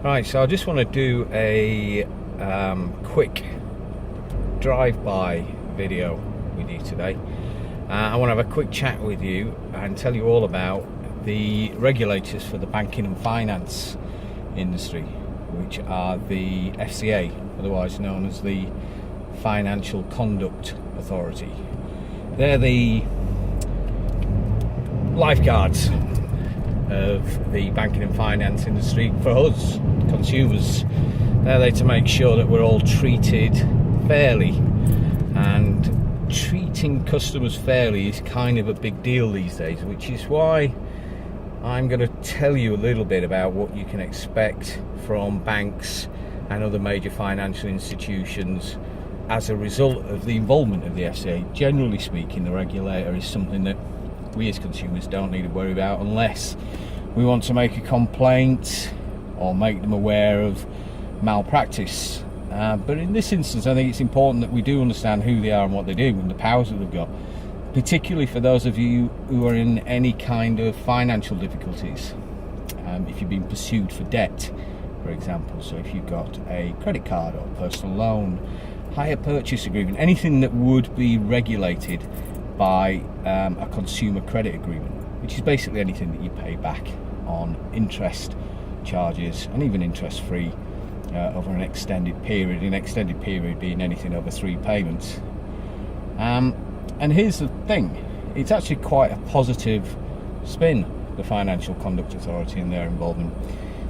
Right, so I just want to do a quick drive-by video with you today. I want to have a quick chat with you and tell you all about the regulators for the banking and finance industry, which are the FCA, otherwise known as the Financial Conduct Authority. They're the lifeguards of the banking and finance industry for us consumers. They're there to make sure that we're all treated fairly, and treating customers fairly is kind of a big deal these days, which is why I'm going to tell you a little bit about what you can expect from banks and other major financial institutions as a result of the involvement of the FCA. Generally speaking, the regulator is something that we as consumers don't need to worry about unless we want to make a complaint or make them aware of malpractice. But in this instance, I think it's important that we do understand who they are and what they do and the powers that they've got, particularly for those of you who are in any kind of financial difficulties. If you've been pursued for debt, for example, so if you've got a credit card or personal loan, hire purchase agreement, anything that would be regulated by a consumer credit agreement, which is basically anything that you pay back on interest charges and even interest free over an extended period, being anything over 3 payments. And here's the thing, it's actually quite a positive spin, the Financial Conduct Authority and their involvement.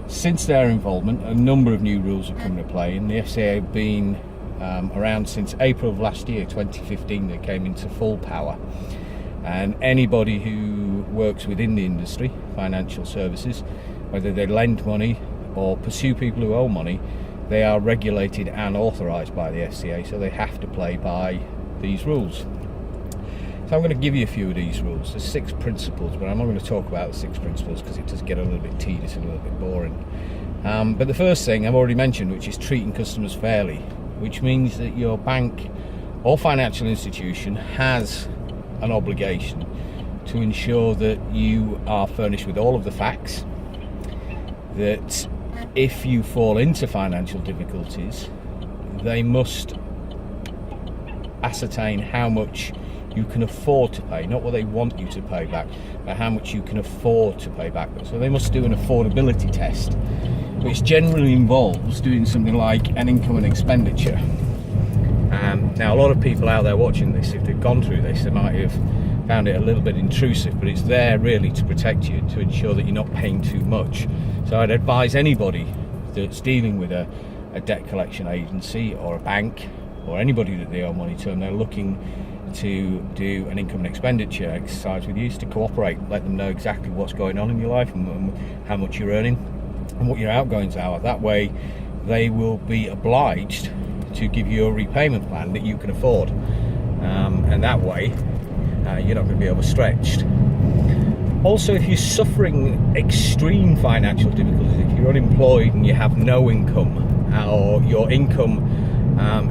Since their involvement, a number of new rules have come into play, and the FCA have been around since April of last year, 2015. They came into full power, and anybody who works within the industry, financial services, whether they lend money or pursue people who owe money, they are regulated and authorised by the FCA, so they have to play by these rules. So I'm going to give you a few of these rules. There's 6 principles, but I'm not going to talk about the 6 principles because it does get a little bit tedious and a little bit boring. But the first thing I've already mentioned, which is treating customers fairly, which means that your bank or financial institution has an obligation to ensure that you are furnished with all of the facts, that if you fall into financial difficulties, they must ascertain how much you can afford to pay, not what they want you to pay back, but how much you can afford to pay back. So they must do an affordability test, which generally involves doing something like an income and expenditure. Now, a lot of people out there watching this, if they've gone through this, they might have found it a little bit intrusive, but it's there really to protect you, to ensure that you're not paying too much. So I'd advise anybody that's dealing with a debt collection agency or a bank or anybody that they owe money to and they're looking to do an income and expenditure exercise with you, is to cooperate, let them know exactly what's going on in your life and how much you're earning and what your outgoings are. That way they will be obliged to give you a repayment plan that you can afford, and that way you're not going to be overstretched. Also, if you're suffering extreme financial difficulties, if you're unemployed and you have no income, or your income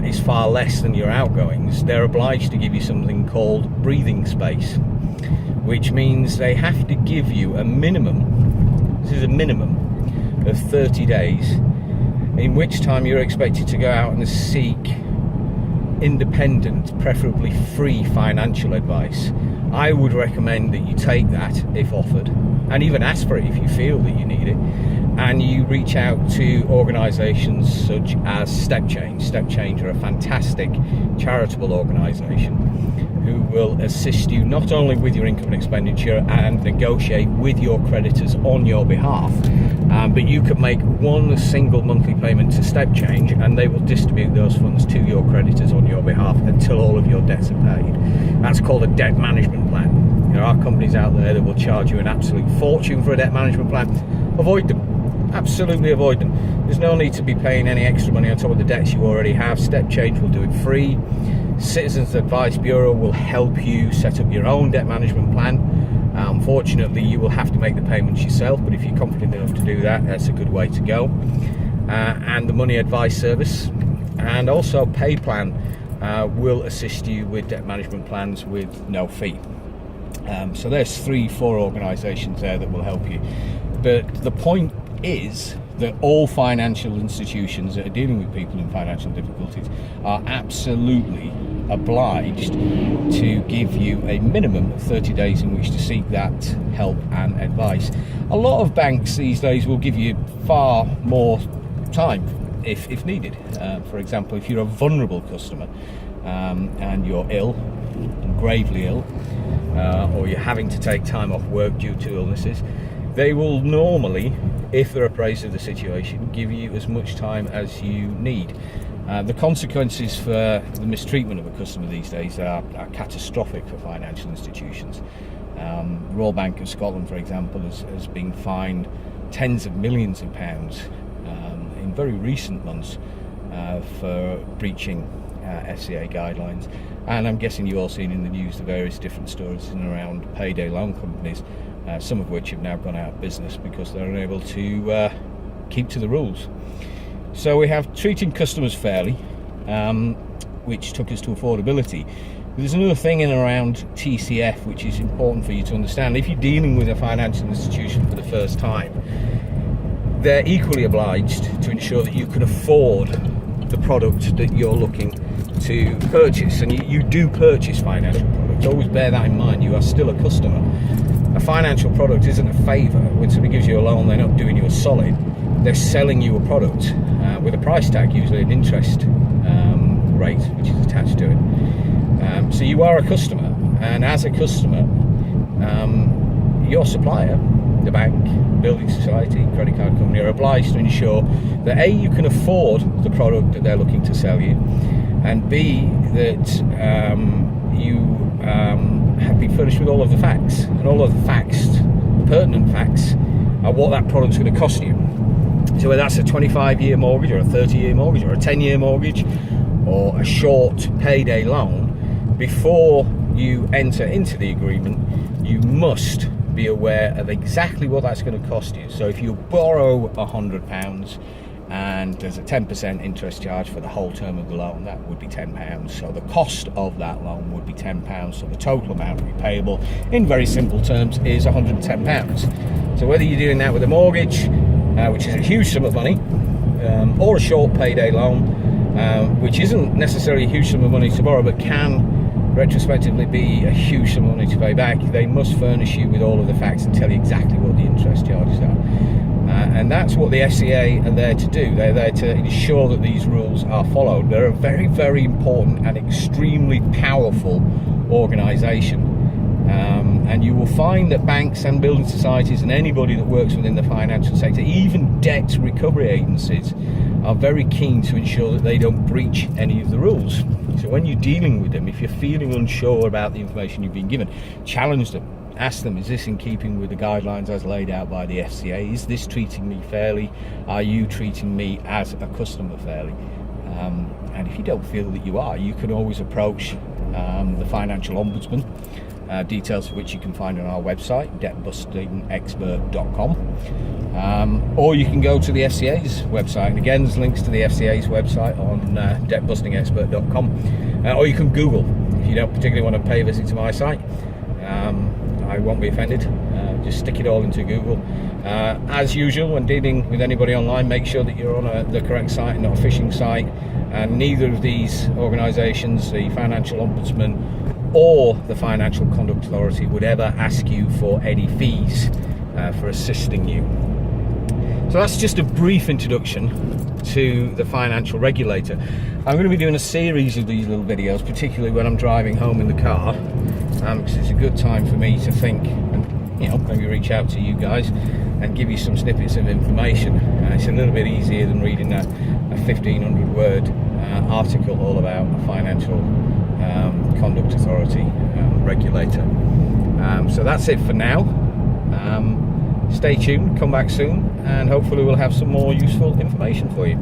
is far less than your outgoings, they're obliged to give you something called breathing space, which means they have to give you a minimum, this is a minimum of 30 days, in which time you're expected to go out and seek independent, preferably free financial advice. I would recommend that you take that if offered, and even ask for it if you feel that you need it, and you reach out to organisations such as Step Change. Step Change are a fantastic charitable organisation who will assist you not only with your income and expenditure and negotiate with your creditors on your behalf, but you could make one single monthly payment to Step Change and they will distribute those funds to your creditors on your behalf until all of your debts are paid. That's called a debt management plan. There are companies out there that will charge you an absolute fortune for a debt management plan. Avoid them. Absolutely avoid them. There's no need to be paying any extra money on top of the debts you already have. Step Change will do it free. Citizens Advice Bureau will help you set up your own debt management plan. Unfortunately, you will have to make the payments yourself, but if you're confident enough to do that, that's a good way to go. And the Money Advice Service and also PayPlan will assist you with debt management plans with no fee. So there's 3-4 organisations there that will help you. But the point is that all financial institutions that are dealing with people in financial difficulties are absolutely obliged to give you a minimum of 30 days in which to seek that help and advice. A lot of banks these days will give you far more time if needed. For example, if you're a vulnerable customer and you're ill, gravely ill, or you're having to take time off work due to illnesses, they will normally, if they're appraised of the situation, give you as much time as you need. The consequences for the mistreatment of a customer these days are catastrophic for financial institutions. Royal Bank of Scotland, for example, has been fined tens of millions of pounds in very recent months for breaching FCA guidelines. And I'm guessing you've all seen in the news the various different stories in and around payday loan companies, some of which have now gone out of business because they're unable to keep to the rules. So we have treating customers fairly, which took us to affordability. There's another thing in and around TCF which is important for you to understand. If you're dealing with a financial institution for the first time, they're equally obliged to ensure that you can afford the product that you're looking to purchase, and you do purchase financial products. Always bear that in mind. You are still a customer. A financial product isn't a favour. When somebody gives you a loan, they're not doing you a solid. They're selling you a product with a price tag, usually an interest rate which is attached to it. So you are a customer, and as a customer, your supplier, the bank, building society, credit card company, are obliged to ensure that A, you can afford the product that they're looking to sell you, and B, that you have been furnished with all of the facts, and all of the facts, the pertinent facts, are what that product's going to cost you. So whether that's a 25-year mortgage or a 30-year mortgage or a 10-year mortgage or a short payday loan, before you enter into the agreement, you must be aware of exactly what that's going to cost you. So if you borrow £100 and there's a 10% interest charge for the whole term of the loan, that would be £10. So the cost of that loan would be £10. So the total amount to be payable, in very simple terms, is £110. So whether you're doing that with a mortgage, which is a huge sum of money, or a short payday loan, which isn't necessarily a huge sum of money to borrow, but can retrospectively be a huge sum of money to pay back, they must furnish you with all of the facts and tell you exactly what the interest charges are. And that's what the FCA are there to do. They're there to ensure that these rules are followed. They're a very, very important and extremely powerful organisation. And you will find that banks and building societies and anybody that works within the financial sector, even debt recovery agencies, are very keen to ensure that they don't breach any of the rules. So when you're dealing with them, if you're feeling unsure about the information you've been given, challenge them. Ask them, is this in keeping with the guidelines as laid out by the FCA? Is this treating me fairly? Are you treating me as a customer fairly? And if you don't feel that you are, you can always approach the Financial Ombudsman, details of which you can find on our website, debtbustingexpert.com, or you can go to the FCA's website, and again there's links to the FCA's website on debtbustingexpert.com, or you can Google if you don't particularly want to pay a visit to my site. I won't be offended. Just stick it all into Google. As usual, when dealing with anybody online, make sure that you're on the correct site and not a phishing site. And neither of these organisations, the Financial Ombudsman or the Financial Conduct Authority, would ever ask you for any fees for assisting you. So that's just a brief introduction to the financial regulator. I'm going to be doing a series of these little videos, particularly when I'm driving home in the car, because it's a good time for me to think and maybe reach out to you guys and give you some snippets of information. It's a little bit easier than reading a 1,500 word article all about a financial conduct authority regulator. So that's it for now. Stay tuned, come back soon, and hopefully we'll have some more useful information for you.